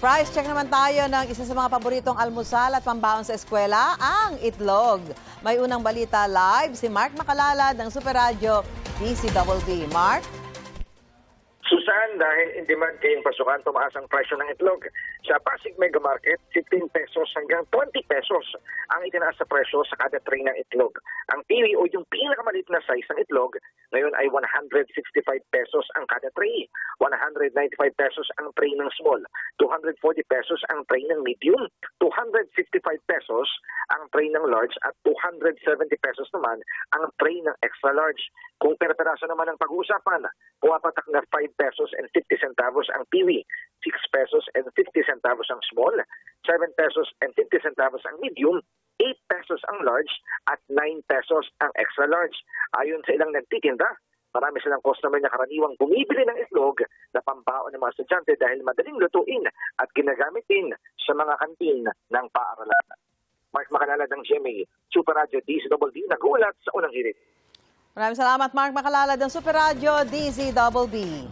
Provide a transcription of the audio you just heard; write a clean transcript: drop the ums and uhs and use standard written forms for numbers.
Price check naman tayo ng isa sa mga paboritong almusal at pambaon sa eskwela, ang itlog. May unang balita live si Mark Macalalad ng Super Radio DCWB. Mark? Susan, dahil in demand kayong pasukan, tumaas ang presyo ng itlog. Sa Pasig Mega Market, 15 pesos hanggang 20 pesos ang itinaas sa presyo sa kada tray ng itlog. Ang kiwi o yung pinakamalit na size ng itlog, ngayon ay 165 pesos ang kada tray. 195 pesos ang tray ng small. 240 pesos ang tray ng medium. 255 pesos ang tray ng large at 270 pesos naman ang tray ng extra large. Kung per peraso naman ang pag-uusapan, pumapatak na 5 pesos and 50 centavos ang kiwi, 6 pesos and 50 centavos ang small, 7 pesos and 50 centavos ang medium, 8 pesos ang large at 9 pesos ang extra large. Ayon sa ilang nagtitinda, marami silang customer na karaniwang bumibili ng itlog na pambaon ng mga estudyante dahil madaling lutuin at ginagamit din sa mga kantin ng paaralan. Mark Macalalad ng GMA, Super Radio DCWB, nag-uulat sa unang hirit. Maraming salamat, Mark Macalalad ng Super Radio DCWB.